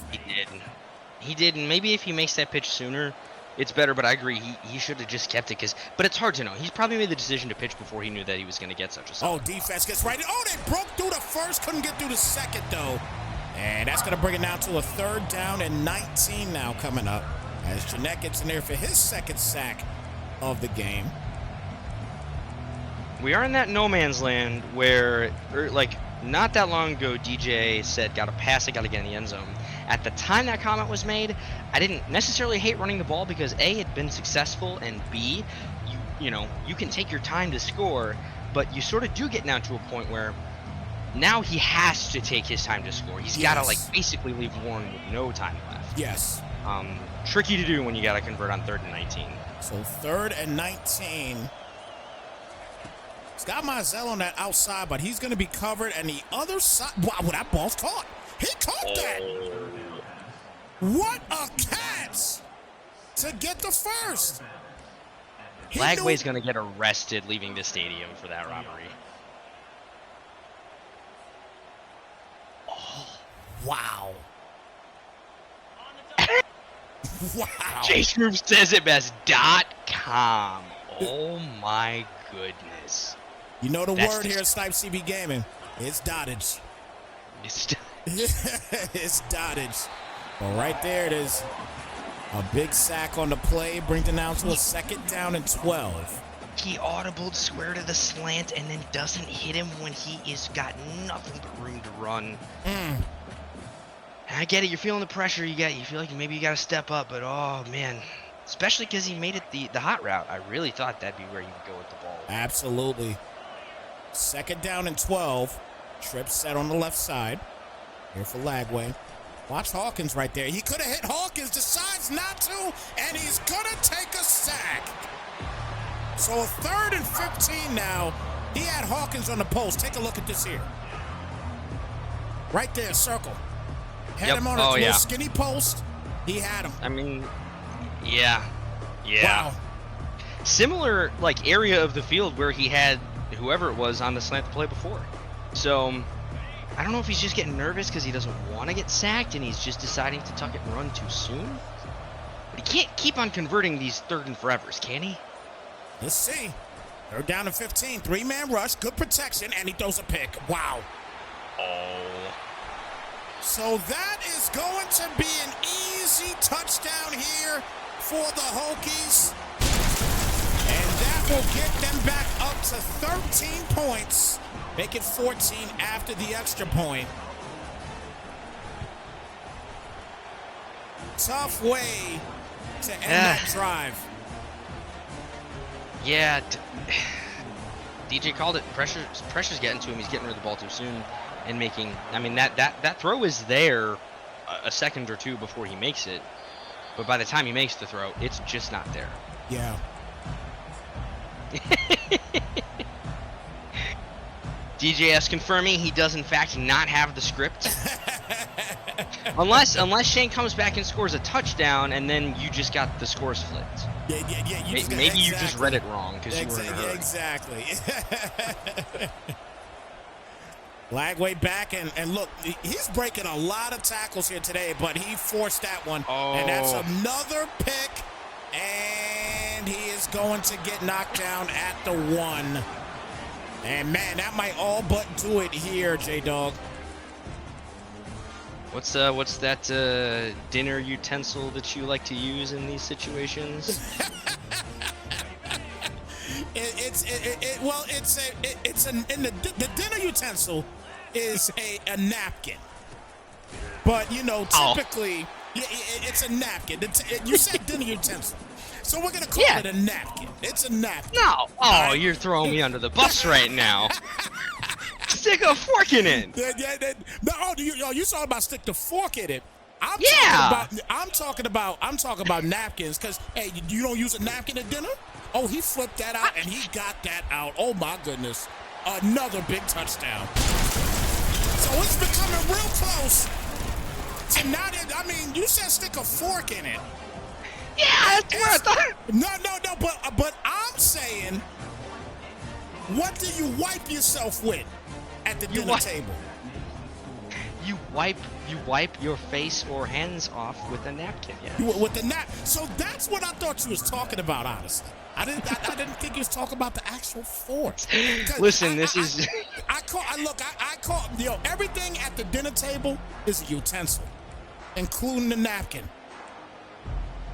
He did, and maybe if he makes that pitch sooner, it's better, but I agree, he should have just kept it, but it's hard to know. He's probably made the decision to pitch before he knew that he was going to get such a solid defense gets right. Oh, they broke through the first, couldn't get through the second, though. And that's going to bring it down to a 3rd down and 19 now coming up as Jeanette gets in there for his 2nd sack of the game. We are in that no man's land where, not that long ago, DJ said, got to pass it, got to get in the end zone. At the time that comment was made, I didn't necessarily hate running the ball because A, it'd been successful, and B, you can take your time to score, but you sort of do get down to a point where now he has to take his time to score. He's got to basically leave Warren with no time left. Yes. Tricky to do when you got to convert on 3rd and 19. So 3rd and 19. He's got Mizell on that outside, but he's going to be covered. And the other side, wow, that ball's caught. He caught that. What a catch to get the first. Lagway's going to get arrested leaving the stadium for that robbery. Wow. Wow. JSmooth says it best.com. Oh my goodness. You know the word here at Snypz TV Gaming. It's dottage. It's dottage. Well, right there it is. A big sack on the play. Brings it down to a 2nd down and 12. He audibled square to the slant and then doesn't hit him when he is got nothing but room to run. I get it. You're feeling the pressure. You feel like maybe you got to step up, but oh man, especially because he made it the hot route. I really thought that'd be where he would go with the ball. Absolutely. 2nd down and 12. Trip set on the left side. Here for Lagway. Watch Hawkins right there. He could have hit Hawkins, decides not to, and he's going to take a sack. So a 3rd and 15 now. He had Hawkins on the post. Take a look at this here. Right there, circle. Had him on a little skinny post. He had him. I mean, yeah. Wow. Similar area of the field where he had whoever it was on the slant play before. So I don't know if he's just getting nervous because he doesn't want to get sacked and he's just deciding to tuck it and run too soon. But he can't keep on converting these 3rd and forevers, can he? Let's see. 3rd down and 15. 3-man rush. Good protection. And he throws a pick. Wow. Oh. So that is going to be an easy touchdown here for the Hokies. And that will get them back up to 13 points. Make it 14 after the extra point. Tough way to end that drive. Yeah. DJ called it. Pressure's getting to him. He's getting rid of the ball too soon. And making, I mean, that throw is there a second or two before he makes it, but by the time he makes the throw, it's just not there. Yeah. DJS confirming he does in fact not have the script, unless Shane comes back and scores a touchdown, and then you just got the scores flipped. Yeah. Maybe you just read it wrong because you were in a hurry. Exactly. Lagway back, and look, he's breaking a lot of tackles here today, but he forced that one. Oh. And that's another pick, and he is going to get knocked down at the 1. And man, that might all but do it here, J-Dog. What's that dinner utensil that you like to use in these situations? The dinner utensil is a napkin, but typically it's a napkin. You said dinner utensil, so we're gonna call it a napkin. It's a napkin. No, you're throwing me under the bus right now. Stick a fork in it. You talking about stick the fork in it? I'm talking about napkins, because hey, you don't use a napkin at dinner? Oh, he flipped that out and he got that out. Oh my goodness. Another big touchdown. So it's becoming real close. So now that, I mean, you said stick a fork in it. Yeah, that's what I thought. No, but I'm saying, what do you wipe yourself with at the dinner table? You wipe your face or hands off with a napkin. Yeah. With the So that's what I thought you was talking about, honestly. I didn't think you was talking about the actual fork. Listen, I call everything at the dinner table is a utensil, including the napkin.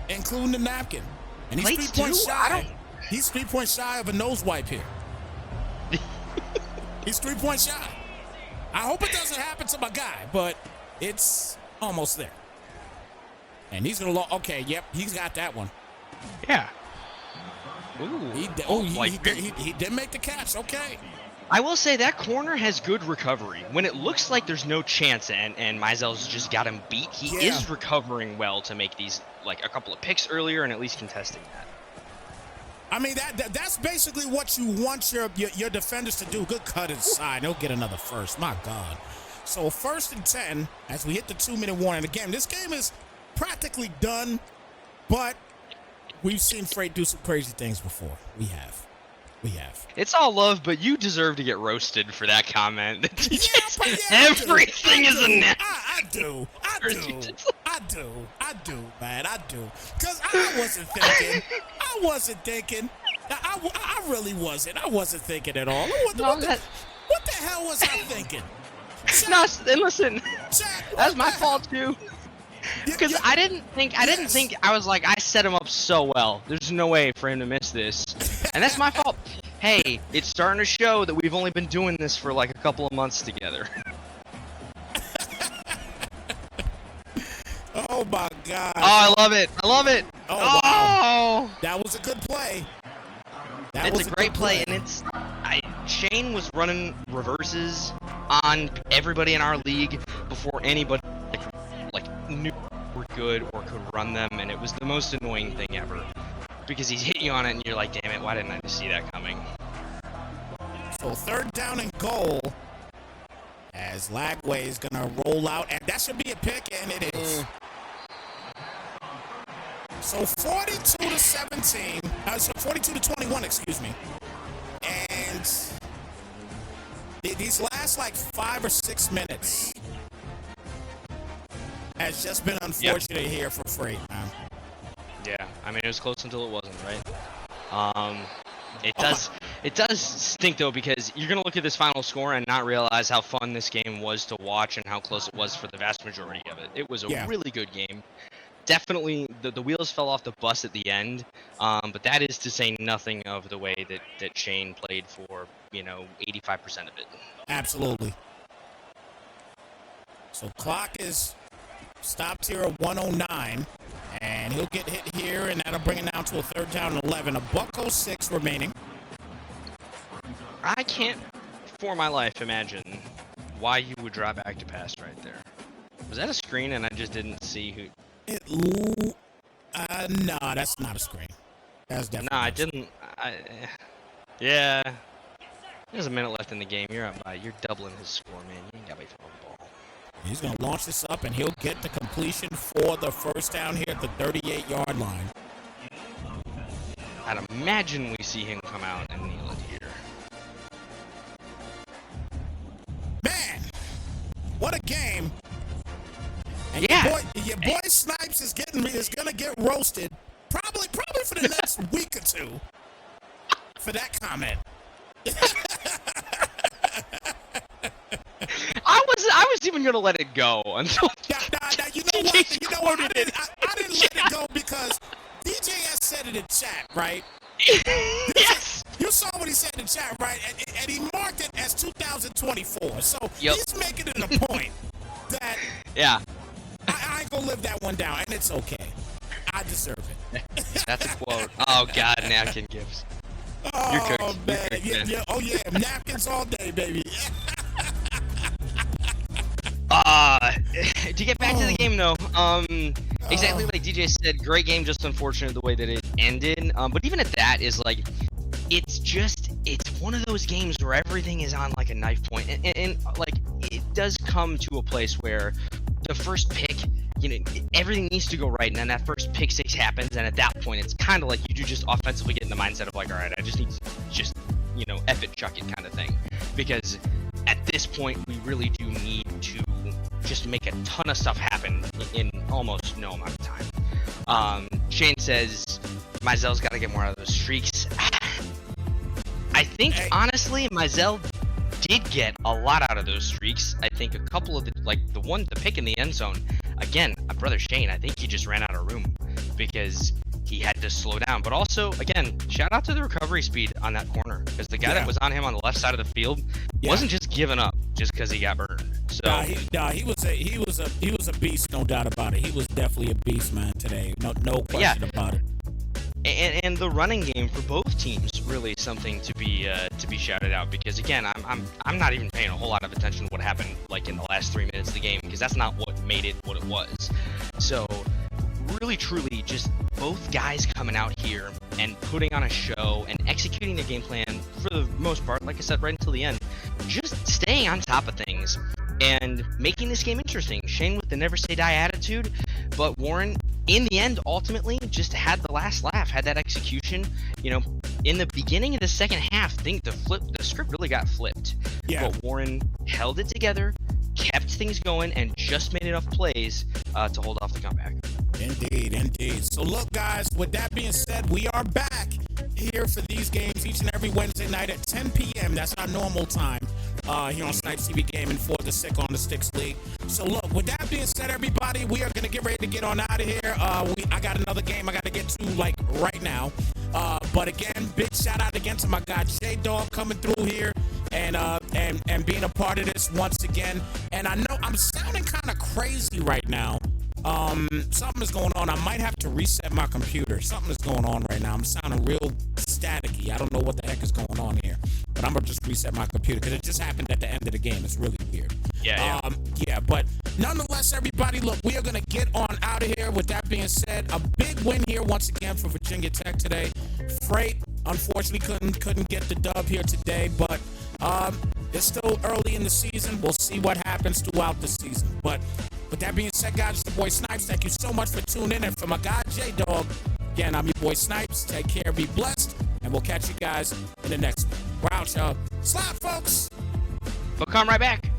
And he's Plates 3 points too? shy. He's 3 points shy of a nose wipe here. He's 3 points shy. I hope it doesn't happen to my guy, but it's almost there. And he's gonna okay, yep, he's got that one. Yeah. Ooh. He did make the catch. Okay. I will say that corner has good recovery. When it looks like there's no chance and Meisel's just got him beat, he is recovering well to make these, like, a couple of picks earlier and at least contesting that. I mean, that's basically what you want your defenders to do. Good cut inside. They'll get another first. My God. So 1st and 10 as we hit the 2-minute warning. Again, this game is practically done, but we've seen Freight do some crazy things before. We have. It's all love, but you deserve to get roasted for that comment. Everything is a net. I do, man. I do. Because I wasn't thinking. I really wasn't. I wasn't thinking at all. What the hell was I thinking? No, and listen, that's my fault too. Because I didn't think, I was like, I set him up so well. There's no way for him to miss this. And that's my fault. Hey, it's starting to show that we've only been doing this for like a couple of months together. Oh my God. Oh, I love it. Oh, wow. That was a good play. It's a great play, and Shane was running reverses on everybody in our league before anybody knew were good or could run them, and it was the most annoying thing ever because he's hit you on it and you're like, damn it, why didn't I see that coming? So 3rd down and goal as Lagway is gonna roll out, and that should be a pick, and it is. So 42-17, so 42-21, excuse me, and these last like 5 or 6 minutes has just been unfortunate here for Freight, man. Yeah, I mean, it was close until it wasn't, right? It does stink, though, because you're going to look at this final score and not realize how fun this game was to watch and how close it was for the vast majority of it. It was a really good game. Definitely, the wheels fell off the bus at the end, but that is to say nothing of the way that Shane played for, 85% of it. Absolutely. So clock is stopped here at 1:09, and he'll get hit here, and that'll bring it down to a 3rd down and 11. A $1.06 remaining. I can't, for my life, imagine why you would draw back to pass right there. Was that a screen and I just didn't see who? No, that's not a screen. That's definitely. No, I didn't. Yeah. There's a minute left in the game. You're up by. You're doubling his score, man. You ain't got to be throwing the ball. He's going to launch this up, and he'll get the completion for the 1st down here at the 38-yard line. I'd imagine we see him come out and kneel it here. Man, what a game. And your boy Snypz is gonna get roasted probably for the next week or two for that comment. I was even gonna let it go until you know what? You know what? I didn't let it go because DJS said it in chat, right? Yes. You saw what he said in chat, right? And he marked it as 2024. So he's making it a point that I ain't gonna live that one down, and it's okay. I deserve it. That's a quote. Oh God, napkin gifts. Oh You're cooked. man, You're cooked, oh yeah, napkins all day, baby. To get back to the game though, exactly like DJ said, great game, just unfortunate the way that it ended. But even at that is like, it's one of those games where everything is on like a knife point, and like it does come to a place where the first pick, everything needs to go right, and then that first pick six happens, and at that point, it's kind of like you do just offensively get in the mindset of like, all right, I just need to F it, chuck it kind of thing. Because at this point, we really do need to just make a ton of stuff happen in almost no amount of time. Shane says, Mizell's got to get more out of those streaks. I think, honestly, Mizell did get a lot out of those streaks. I think a couple of the pick in the end zone, again, my brother Shane, I think he just ran out of room because he had to slow down. But also, again, shout out to the recovery speed on that corner, because the guy that was on him on the left side of the field wasn't just giving up just because he got burned. So he was a beast, no doubt about it. He was definitely a beast, man, today. No question about it. And the running game for both teams really something to be shouted out, because again, I'm not even paying a whole lot of attention to what happened like in the last 3 minutes of the game, because that's not what made it what it was. So really truly just both guys coming out here and putting on a show and executing their game plan for the most part, like I said, right until the end, just staying on top of things and making this game interesting. Shane with the never say die attitude, but Warren in the end ultimately just had the last laugh, had that execution. In the beginning of the second half, I think the script really got flipped. But Warren held it together, kept things going, and just made enough plays to hold off the comeback. Indeed. So look, guys, with that being said, we are back here for these games each and every Wednesday night at 10 p.m. That's our normal time here on Snypz TV Gaming for the Sick on the Sticks League. So look, with that being said, everybody, we are going to get ready to get on out of here. I got another game I got to get to right now. But again, big shout out again to my guy J-Dog coming through here and being a part of this once again. And I know I'm sounding kind of crazy right now. Something is going on. I might have to reset my computer. Something is going on right now. I'm sounding real staticky. I don't know what the heck is going on here, but I'm gonna just reset my computer because it just happened at the end of the game. It's really weird. But nonetheless, everybody, look, we are gonna get on out of here. With that being said, a big win here once again for Virginia Tech today. Freight, unfortunately, couldn't get the dub here today, but it's still early in the season. We'll see what happens throughout the season. But with that being said, guys, it's your boy Snypz. Thank you so much for tuning in. And for my guy J-Dog, again, I'm your boy Snypz. Take care, be blessed, and we'll catch you guys in the next one. We're out, y'all. Slap, folks. We'll come right back.